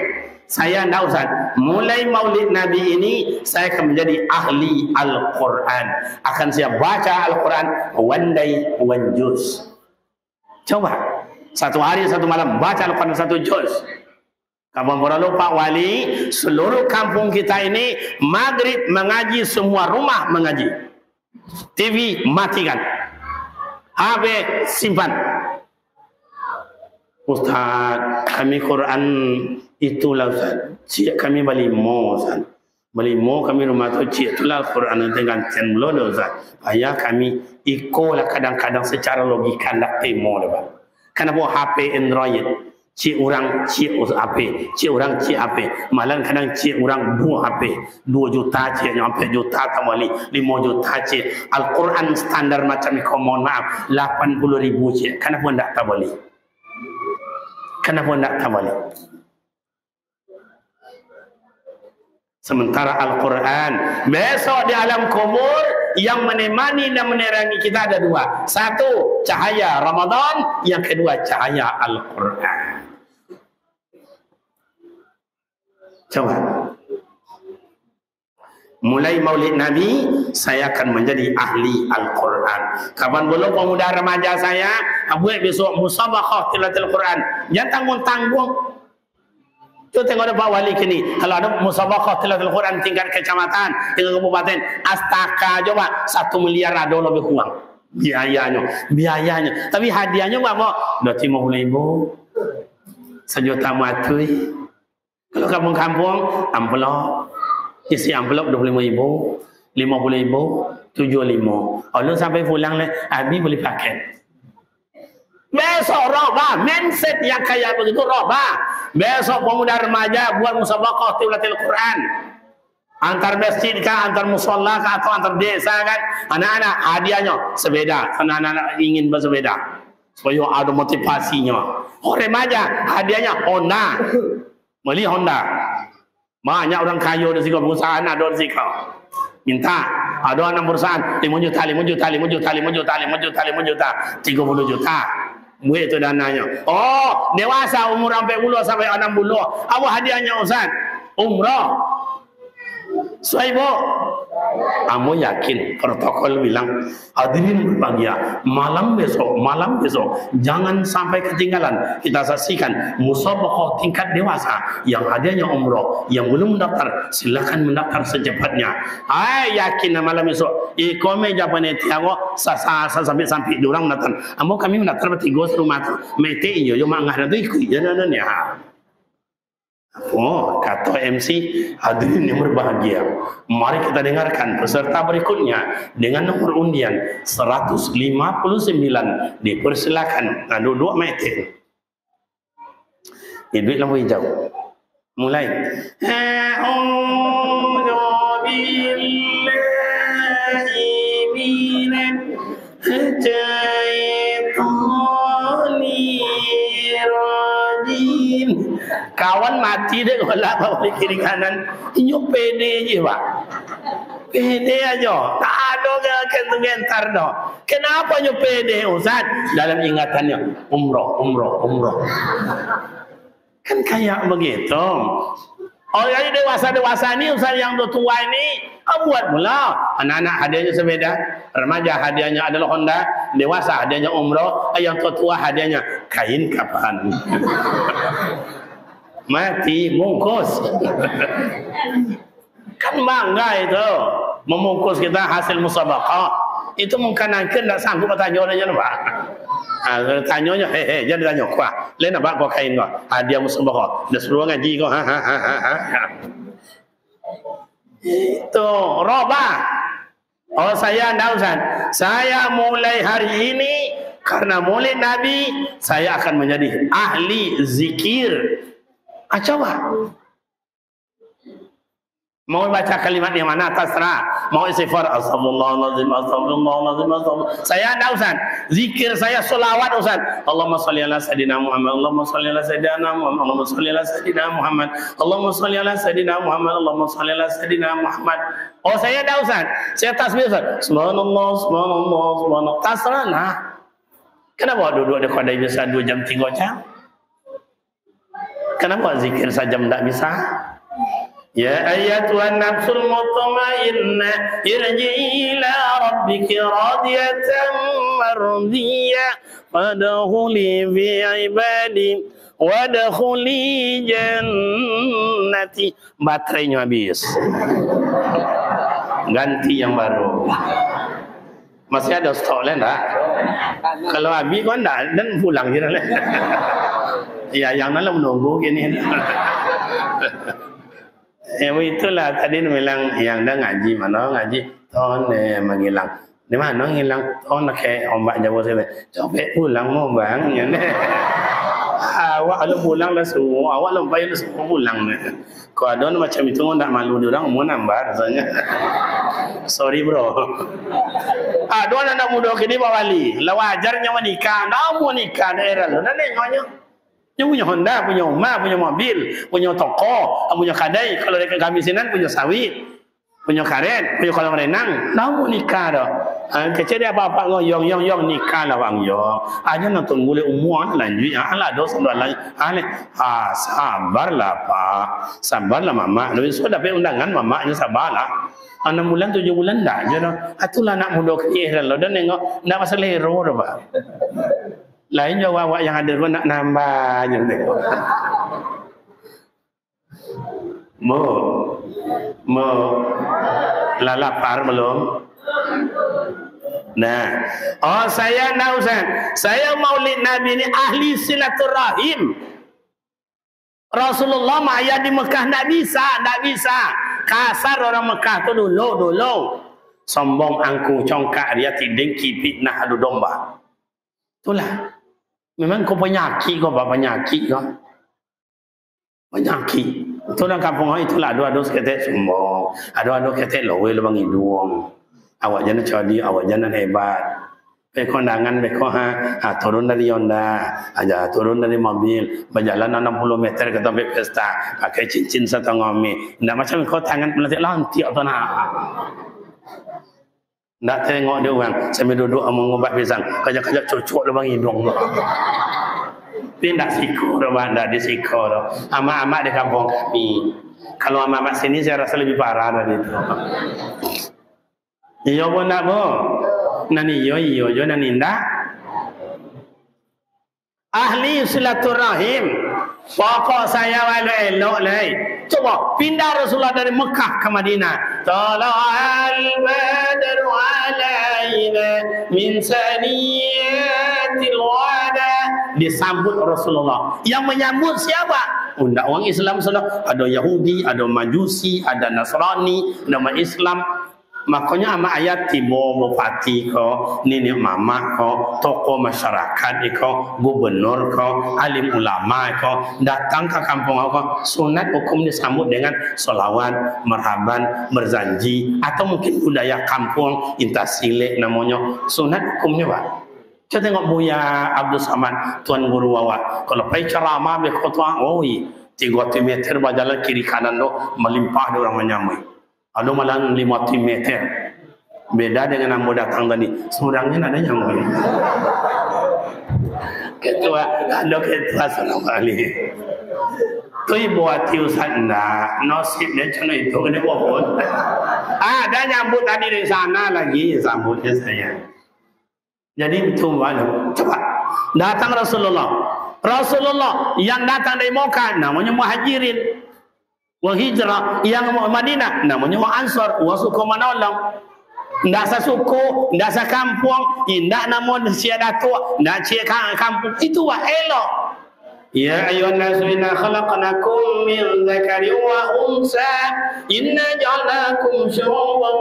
saya tidak usah. Mulai Maulid Nabi ini saya akan menjadi ahli Al-Quran. Akan saya baca Al-Quran one day one juz. Coba satu hari satu malam baca Al-Quran satu juz. Kamu perlu Pak Wali, seluruh kampung kita ini maghrib mengaji, semua rumah mengaji. TV matikan, HP simpan. Ustaz, kami Quran Itulah Ustaz. Cik kami balimo Ustaz. Balimo kami rumah tu cik itulah Al-Quran yang gantian belum Ustaz. Ayah kami ikolah kadang-kadang secara logika nak temo lah. Kenapa HP Android? Cik orang cik HP, cik orang cik HP. Malah kadang cik orang 2 HP, 2 juta cik nyampe juta tambali 5 juta cik. Al-Quran standar macam ni, mohon maaf 80.000 cik. Kenapa tak tambali? Kenapa tak tambali? Sementara Al-Quran besok di alam kubur yang menemani dan menerangi kita ada 2. Satu, cahaya Ramadan. Yang kedua, cahaya Al-Quran. Coba. Mulai Maulid Nabi, saya akan menjadi ahli Al-Quran. Kapan belum pemuda remaja saya, buat besok musabaqah tilawatil Quran. Jangan tanggung-tanggung. Cuba tengok ada Pak Wali kini. Kalau ada musabaqah tilawatil Quran tingkat kecamatan, tingkat kabupaten, astaka coba 1 miliar ada lebih kurang. Biayanya. Tapi hadiahnya berapa? 25.000. 1 juta matui. Kalau kampung-kampung, amplop. Isi amplop 25.000, 50.000, 75. Allah sampai pulang lah, Abi boleh pakai. Besok robah, mindset yang kayak begitu robah. Besok pemuda remaja buat musabaqah tilawatil Quran. Antar masjid kah, antar musola kah, atau antar desa kan. Anak-anak hadiahnya sepeda. Karena anak-anak ingin bersepeda. Supaya ada motivasinya. Oh remaja hadiahnya Honda. Beli Honda. Banyak orang kaya di sini, perusahaan ada di sini. Minta, ada anak perusahaan 5 juta, 5 juta, 5 juta, 5 juta, 5 juta, 5 juta, 30 juta. Buat itu dananya. Oh, dewasa umur sampai 10 sampai 60. Apa hadiahnya Ustaz? Umrah. Suaibo. Kamu yakin protokol bilang hadirin berbahagia malam besok jangan sampai ketinggalan. Kita saksikan musabaqah tingkat dewasa yang hadiahnya umrah. Yang belum mendaftar silakan mendaftar secepatnya. Yakin malam besok ikome Japanese aku sampai diorang mendaftar. Amo kami mendaftar bertiga rumah tu mete iyo yo mangah tu ikut jalan ya. Oh, kata MC, hadirin yang berbahagia. Mari kita dengarkan peserta berikutnya dengan nomor undian 159. Dipersilakan. Ada 2 meter. Duit lampu hijau. Mulai. A'udzu billahi minasyaitonir rajim. Kawan mati deh golak bawah kiri kanan. Inyo pede je Pak. Pede aja. Tak ada gentar dah. Kenapa inyo pede Ustaz? Dalam ingatannya umrah. Kan kayak begitu. Oh jadi dewasa ni Ustaz yang tua ini buat mula. Anak-anak hadiahnya sepeda, remaja hadiahnya adalah Honda, dewasa hadiahnya umrah, yang tua hadiahnya kain kapan. Mati mungkus. Kan bangga itu memungkus kita hasil musabaqah. Itu mungkin tak sanggup bertanya orang Pak. Tanyanya jangan tanya kuah. Lain apa kau kain kau? Hadiah musabaqah. Dah suruh ngaji kau. Itu robah. Oh saya tahu Ustaz. Saya mulai hari ini karena Maulid Nabi saya akan menjadi ahli zikir. Coba. Mau baca kalimat yang mana terserah. Mau istighfar astagfirullahaladzim, astagfirullahaladzim, astagfirullah. Saya ada Ustaz. Zikir saya selawat Ustaz. Allahumma sholli ala sayidina Muhammad. Allahumma sholli ala sayidina Muhammad. Allahumma sholli ala sayidina Muhammad. Allahumma sholli ala sayidina Muhammad. Allahumma sholli ala sayidina Muhammad. Oh saya ada Ustaz. Saya tasbih Ustaz. Subhanallah, subhanallah, subhanallah. Terserah lah. Kenapa duduk di kedai biasa 2 jam 3 jam? Kenapa zikir sajam tak bisa? Ya ayyatuhan nafsul mutmainnah irji'i ila rabbiki radiyatan mardiyah fadkhuli fi ibadi wadkhuli jannati. Baterainya habis. Ganti yang baru. Masih ada stok lain tak? Kalau habis kau tak dan pulang je lah. Ya yang nak menunggu gini. Itulah tadi bilang yang dah ngaji mana ngaji tahun menghilang. Di mana hilang tahun kayak ombak Jawa sini. Coba pulang mau bang ya ne. Awak kalau pulang lah semua, awak lempai lah semua pulang ne. Kalau ada macam itu ndak malu dia orang mau nambah rasanya. Sorry bro. Ada anak muda kini bawali, lah wajarnya menikah, nak mau nikah daerah lo, dah nengoknya. Dia punya Honda, punya rumah, punya mobil, punya toko, punya kadai. Kalau dekat kami sinan punya sawit, punya karet, punya kolam renang. Nak mau nikah dah. Kecil dia apa-apa ngoyong nikah lah bang yo. Aja nak tunggu le umur lanjut ya. Alah dos lanjut. Sabarlah pak, sabarlah mama. Lebih sudah dapat undangan mamanya sabarlah. 6 bulan 7 bulan dah je dah. Itulah nak muda kecil lo dan nengok nak masalah hero dah pak. Lain jawab awak yang ada pun nak nambah je tengok. Mo lapar belum? Nah, oh saya nak Ustaz. Saya maulid Nabi ni ahli silaturahim. Rasulullah maya di Mekah tak bisa. Kasar orang Mekah tu dulu. Sombong angku congkak dia tiding kipit nak adu domba. Itulah. Memang kau penyakit kau apa penyakit kau? Penyakit. Itulah kampung itulah adu seketek sombong. Adu ketek lowe lebang hidung. Awak jangan codi, awak jangan hebat. Kondangan beko turun dari Honda, aja turun dari mobil, berjalan 60 meter ke tempat pesta, pakai cincin 1 ngomi. Ndak macam kau tangan pelantik lantik atau nak. Ndak tengok dia orang sambil duduk mengobat pisang, kajak-kajak cucuk lebang hidung. Pindah siku dah, ndak di siku dah. Amak-amak di kampung kami. Kalau amak-amak sini saya rasa lebih parah dari itu. Iyo pun nak bo, nani iyo jo nani ndak. Ahli silaturahim, pokok saya walau elok leh. Coba pindah Rasulullah dari Mekah ke Madinah. Tala'al badru alaina min saniyatil wada. Disambut Rasulullah. Yang menyambut siapa? Undang orang Islam sana. Ada Yahudi, ada Majusi, ada Nasrani, nama Islam. Makanya ama ayat tibo bupati ko, nini mama ko, tokoh masyarakat ko, gubernur ko, alim ulama ko, datang ke kampung ko, sunat hukum disambut dengan solawat, marhaban, berjanji, atau mungkin budaya kampung intasile namanya sunat hukumnya pak. Kita tengok Buya Abdul Samad, tuan guru awak. Kalau pergi ceramah berkhutbah, 3 meter berjalan kiri kanan tu melimpah dia orang menyamai. Ada malah 5 meter. Beda dengan yang mau datang tadi. Seorangnya ada yang mau. Ketua, ada ketua salam kali. Tu ibu hati Ustaz nak. Nasib dia macam itu kena buat. Ada nyambut tadi dari sana lagi sambutnya saya. Jadi betul mana? Coba datang Rasulullah yang datang dari Mekah namanya Muhajirin. Wa hijrah yang Madinah namanya Ansar, wa suku menolong. Ndak sasuku, ndak sakampung, ndak namun sia datuk, ndak cia kampung. Itu wa elok. Ya ayyuhan nasu inna khalaqnakum min dzakarin wa unsa inna ja'alnakum syu'uban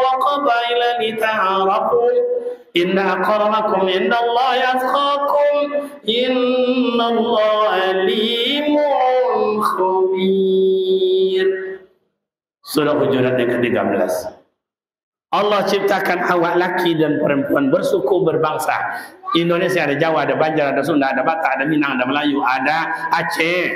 wa qabaila lita'arafu inna akramakum indallahi atqakum innallaha alimun khabir. Surah Hujurat yang ke-13. Allah ciptakan awak laki dan perempuan bersuku berbangsa. Indonesia ada Jawa, ada Banjar, ada Sunda, ada Batak, ada Minang, ada Melayu, ada Aceh.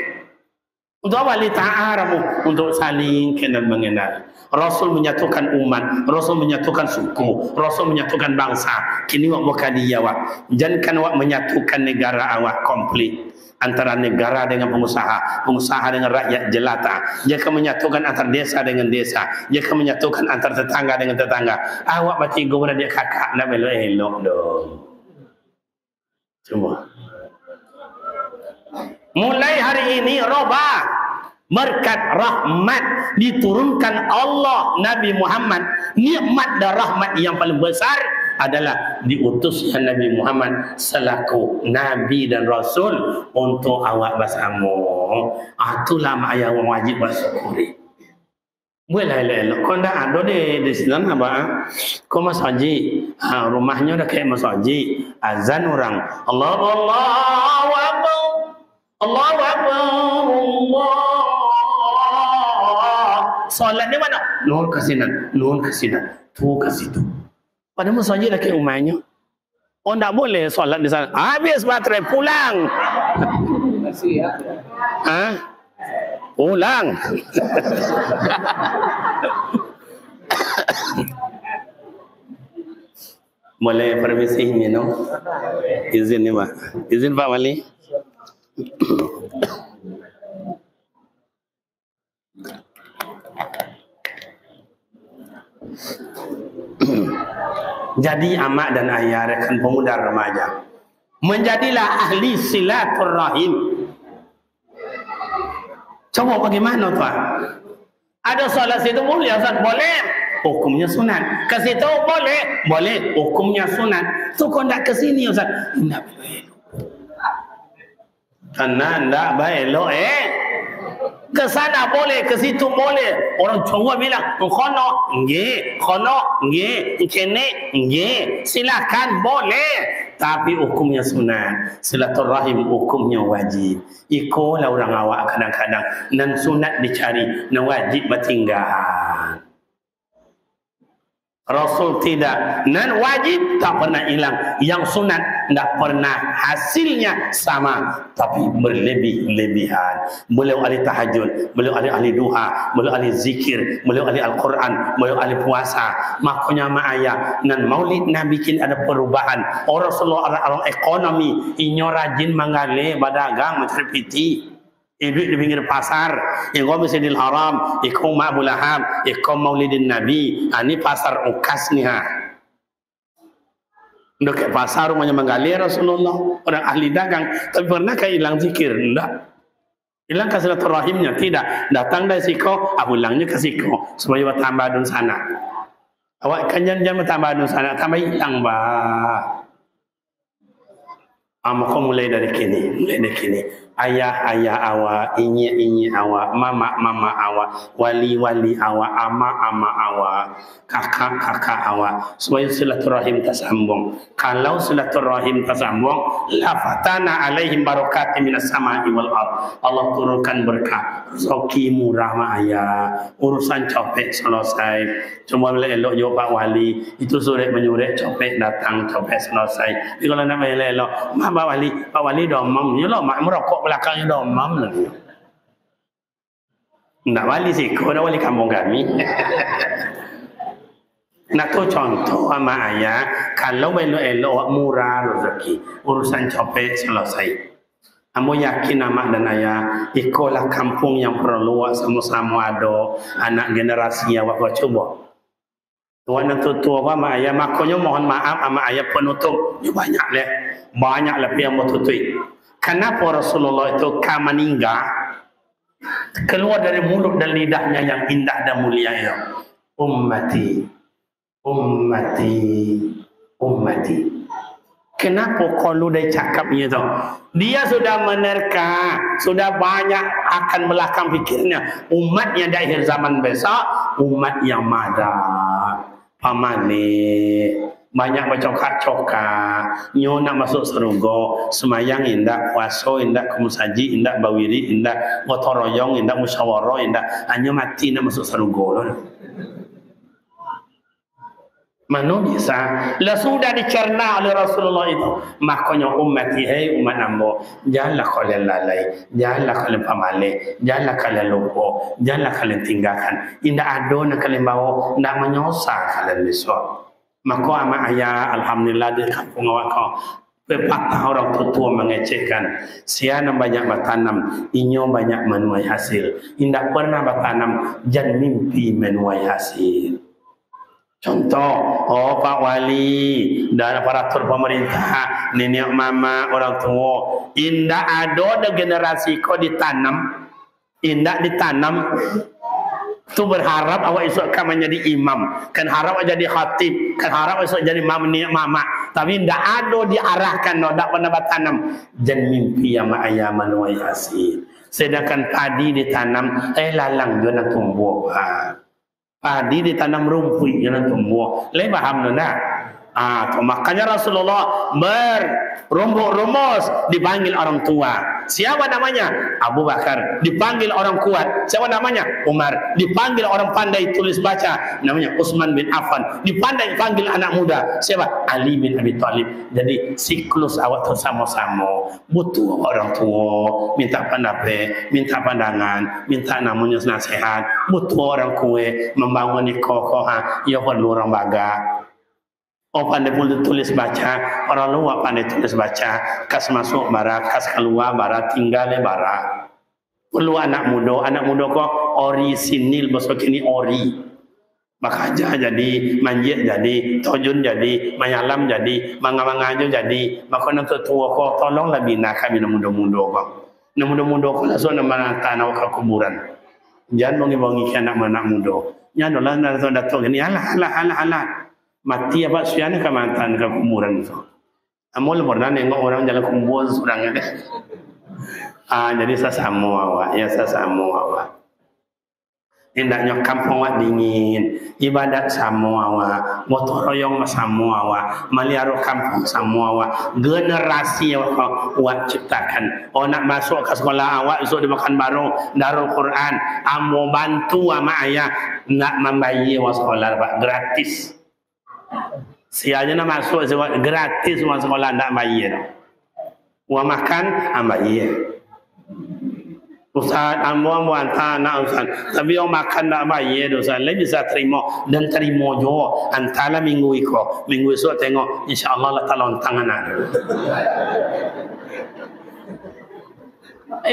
Untuk apa? Lita'arafu, untuk saling kenal mengenal. Rasul menyatukan umat, Rasul menyatukan suku, Rasul menyatukan bangsa. Kini awak bukan dia awak. Jangan awak menyatukan negara awak komplit. Antara negara dengan pengusaha, pengusaha dengan rakyat jelata. Jika menyatukan antara desa dengan desa, jika menyatukan antara tetangga dengan tetangga. Awak baca gubernur dia kakak nak elok dong. Semua. Mulai hari ini robah berkat rahmat diturunkan Allah Nabi Muhammad, nikmat dan rahmat yang paling besar adalah diutusnya Nabi Muhammad selaku Nabi dan Rasul untuk awak bersama. Itulah mak ayah wajib bersyukuri. Boleh elok. Kau dah ada di sana apa? Kau masjid, rumahnya dah kayak masjid. Azan orang, Allahu Akbar, Allahu Akbar, Allah. Solat ni mana? Nun ke sini, nun ke sini, tu ke situ. Pada masjid dah kayak rumahnya. Oh, tak boleh solat di sana. Habis baterai, pulang. Masih ya. Pulang. Boleh permisi minum? Izin ni Pak. Izin Pak Wali. Jadi amak dan ayah rekan pemuda remaja, menjadilah ahli silaturrahim. Coba bagaimana Pak? Ada solat situ boleh, Ustaz? Boleh. Hukumnya sunat. Ke situ boleh, boleh. Hukumnya sunat. Tu kau nak ke sini Ustaz? Tidak boleh. Karena tidak baik ke sana boleh, ke situ boleh. Orang Jawa bilang, khono, nggih, khono, nggih, kene, nggih. Silakan boleh. Tapi hukumnya sunat. Silaturahim hukumnya wajib. Ikulah orang awak kadang-kadang nan sunat dicari, nan wajib bertinggal. Rasul tidak, nan wajib tak pernah hilang, yang sunat tak pernah hasilnya sama, tapi berlebih-lebihan. Beliau ahli tahajud, beliau ahli duha, beliau ahli zikir, beliau ahli Al-Quran, beliau ahli puasa. Makanya mak ayah nan maulid Nabi bikin ada perubahan. Orang Rasulullah orang ekonomi, inyo rajin menggali badagang mencari piti. Duit di pinggir pasar, ikut Masjidil Haram, ikut Ma'bul Lahab, ikut Maulidin Nabi. Ini pasar ukas nih ha. Dekat pasar rumahnya menggali Rasulullah, orang ahli dagang. Tapi pernahkah hilang zikir? Tidak. Hilang silaturahimnya? Tidak. Datang dari siko, pulangnya ke siko supaya bertambah dun sana. Awak kan jangan bertambah dun sana, tambah hilang bah. Maka mulai dari kini, ayah awak, inyi awak, mama awak, wali awak, ama awak, kakak awak, supaya silaturahim tersambung. Kalau silaturahim tersambung, lafatana alaihim barakati minas sama'i wal ard. Allah turunkan berkah, rezeki murah mak ayah, urusan copet selesai. Cuma boleh elok jo Pak Wali, itu surat menyurat copet datang, copet selesai. Tapi kalau nak elok, Pak Wali domam, ya lah mak merokok belakangnya domam lah. Nak wali sih, kau nak wali kampung kami. Nak tu contoh sama ayah, kalau elok murah rezeki, urusan copet selesai. Kamu yakin amak dan ayah, ikolah kampung yang perlu sama-sama ada anak generasi yang awak coba. Tuan tu apa mak ayah, makanya mohon maaf sama ayah penutup, banyak lah yang mau tutui. Kenapa Rasulullah itu meninggal keluar dari mulut dan lidahnya yang indah dan mulia itu? Ummati, ummati, ummati. Kenapa kalau dia cakapnya itu? Dia sudah menerka, sudah banyak akan belakang fikirnya. Umat yang di akhir zaman besok, umat yang madah, pamane, banyak bercokak-cokak, nyo nak masuk surga, semayang indah, puasa indah, kemusaji indah, bawiri indah, gotong royong indah, musyawarah indah, hanya mati nak masuk surga loh. Mana bisa? Lah sudah dicerna oleh Rasulullah itu. Makanya ummati, hai umat ambo, janganlah kalian lalai, janganlah kalian pamale, janganlah kalian lupa, janganlah kalian tinggalkan. Indah ada nak kalian bawa, nak menyosah kalian besok. Maka amak ayah, alhamdulillah di kampung awak kau, pepatah orang tua mengecehkan. Siapa banyak bertanam, inyo banyak menuai hasil. Indah pernah bertanam, jangan mimpi menuai hasil. Contoh, Pak Wali dan aparatur pemerintah, nenek mama, orang tua, indah ada generasi kau ditanam, indah ditanam Tu berharap awak esok akan menjadi imam, kan harap awak jadi khatib, kan harap esok jadi mama. Tapi ndak ada diarahkan, ndak pernah bertanam. Jan mimpi yang ayaman wa yasin. Sedangkan padi ditanam, lalang dia nak tumbuh. Padi ditanam rumput dia nak tumbuh. Le paham tak? Makanya Rasulullah berumus dipanggil orang tua. Siapa namanya? Abu Bakar. Dipanggil orang kuat. Siapa namanya? Umar. Dipanggil orang pandai tulis baca. Namanya Utsman bin Affan. Dipanggil anak muda. Siapa? Ali bin Abi Thalib. Jadi siklus awak tu sama-sama. Butuh orang tua. Minta pendapat, minta pandangan, minta namanya nasihat. Butuh orang kue membangun kokoh. Ya perlu orang baga. Oh pandai pun tulis baca, orang luar pandai tulis baca, kas masuk bara, kas keluar bara, tinggal bara. Perlu anak muda kok orisinil besok ini ori. Makaja jadi, manjit jadi, tojun jadi, mayalam jadi, mangga-mangga jadi. Maka nak tua kok tolonglah bina kami muda-muda kok. Muda-muda kok langsung nama tanah ke kuburan. Jangan bongi-bongi anak muda. Nya dolah datang ini alah. Mati apa siapa ke mantan ke kuburan itu. Amul pernah nengok orang jalan kuburan seorang ada. Jadi sesama awak, ya sesama awak. Hendaknya kampung awak dingin, ibadat sama awak, gotong royong sama awak, melihara kampung sama awak, generasi awak ciptakan. Oh nak masuk ke sekolah awak, esok dimakan baru Darul Quran, amo bantu sama ayah nak membayar awak sekolah pak gratis. Sianya nak masuk gratis semua sekolah tak bayar. Uang makan bayar. Ustaz ambo hantar nak ustaz. Tapi orang makan tak bayar ustaz. Lain bisa terima dan terima juga. Antara minggu iko, minggu esok tengok insya-Allah Allah Taala tangan ada.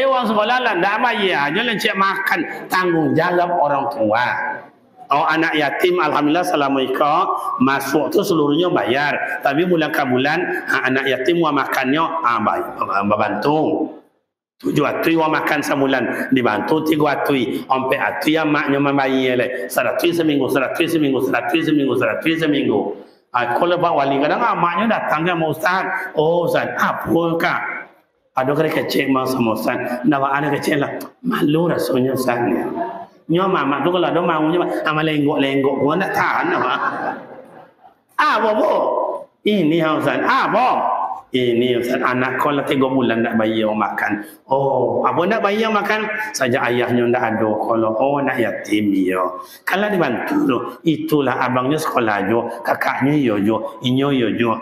Uang sekolah lah tak bayar. Jangan cek makan, tanggung jawab orang tua. Oh anak yatim alhamdulillah selama iko masuk tu seluruhnya bayar. Tapi bulan ke bulan anak yatim wa makannya bantu. 7 atui wa makan sebulan dibantu 3 atui. Sampai atui yang maknya membayar le. 100 seminggu. Kalau Pak Wali kadang maknya datang ke Ustaz. Oh Ustaz, apa kak? Ada kecil sama Ustaz. Nama ada kecil lah. Malu rasanya Ustaz ni. Nyo mama tu kalau ada maunya lenggok gua nak tahan apa. Ini Ustaz. Apa? Ini Ustaz anak kau lah 3 bulan nak bayar makan. Oh, apa nak bayar makan? Saja ayahnya ndak ada. Kalau nak yatim dia. Kalau dibantu tu, itulah abangnya sekolah jo, kakaknya yo, inyo yo.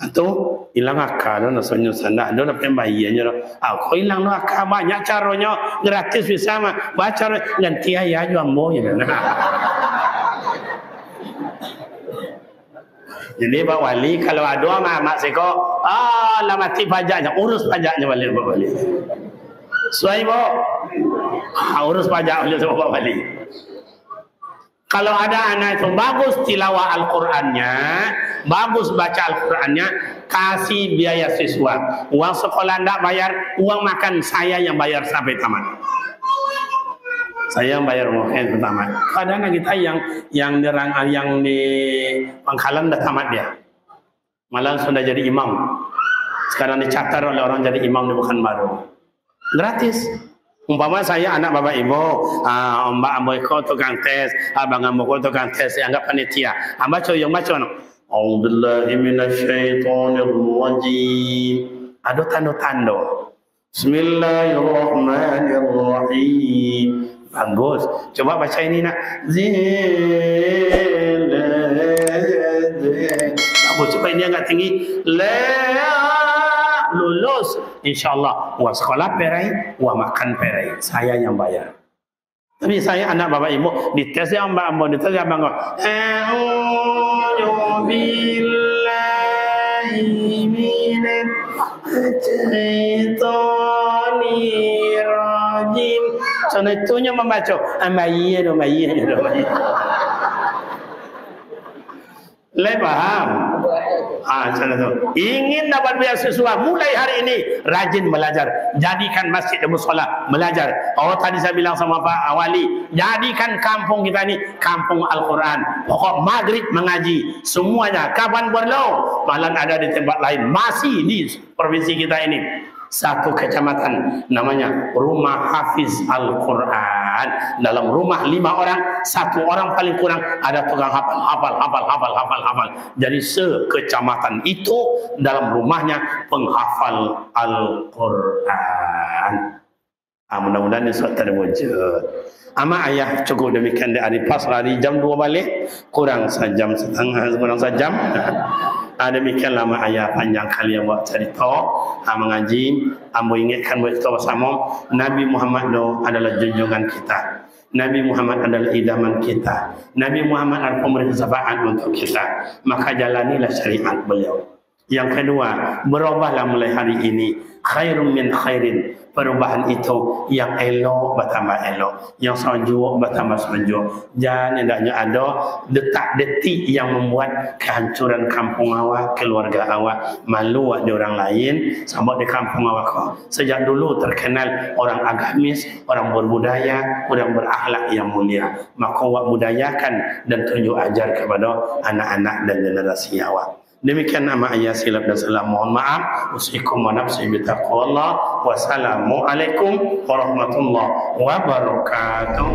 Atau hilang akal dan rasanya sana ada pembayarnya. Kau hilang akal banyak caranya gratis bisa mah. Baca ganti ayah jual ambo ya. Jadi Pak Wali kalau ada mak seko lah mati pajaknya urus pajaknya balik Pak Wali. Suai urus pajak oleh Pak Wali. Kalau ada anak itu bagus tilawah Al-Qur'annya, bagus baca Al-Qur'annya, kasih biaya siswa. Uang sekolah tidak bayar, uang makan saya yang bayar sampai tamat. Saya yang bayar mungkin tamat. Kadang kita yang di Pangkalan dah tamat dia. Malah sudah jadi imam. Sekarang dicatat oleh orang jadi imam di Pekanbaru. Gratis. Umpama saya anak bapak ibu, mbak ambo ko tukang tes, abang ambo ko tukang tes, anggap panitia. Baca yang baca no. A'udzubillahi minasyaitonirrajim. Ada tanda-tanda. Bismillahirrahmanirrahim. Bagus. Coba baca ini nak. Bagus. Coba ini agak tinggi. Lulus insyaallah uang sekolah perai, uang makan perai, saya yang bayar. Tapi saya anak bapak ibu dites yang mbak ambo dites yang bangga. A'udzu billahi minasyaitonir rajim. Soalnya itunya membaca ambayir. Paham? Sana tu. Ingin dapat beasiswa, mulai hari ini rajin belajar. Jadikan masjid dan mushola belajar. Oh, tadi saya bilang sama Pak Awali, jadikan kampung kita ni kampung Al-Quran. Pokok maghrib mengaji semuanya. Kapan perlu? Malah ada di tempat lain. Masih di provinsi kita ini. Satu kecamatan namanya Rumah Hafiz Al-Quran. Dalam rumah 5 orang, 1 orang paling kurang ada tukang hafal. Jadi sekecamatan itu dalam rumahnya penghafal Al-Quran. Mudah-mudahan ini suatu terwujud. Ama ayah cukup demikian dari pas hari jam 2 balik, kurang sejam setengah, kurang sejam. Demikian lama ayah panjang kali yang buat cerita mengaji. Ambo ingatkan buat kita bersama, Nabi Muhammad adalah junjungan kita. Nabi Muhammad adalah idaman kita. Nabi Muhammad adalah pemberi syafaat untuk kita. Maka jalanilah syariat beliau. Yang kedua, berubahlah mulai hari ini. Khairun min khairin. Perubahan itu yang elok bertambah elok, yang sejuk bertambah sejuk. Jangan hendaknya ada detak-detik yang membuat kehancuran kampung awak, keluarga awak, malu di orang lain. Sebab di kampung awak sejak dulu terkenal orang agamis, orang berbudaya, orang berakhlak yang mulia. Maka awak budayakan dan tunjuk ajar kepada anak-anak dan generasi awak. Demikian nama ayah silap dan salam. Mohon maaf. Usikum wa nafsi bitaqwallah. Wassalamualaikum warahmatullahi wabarakatuh.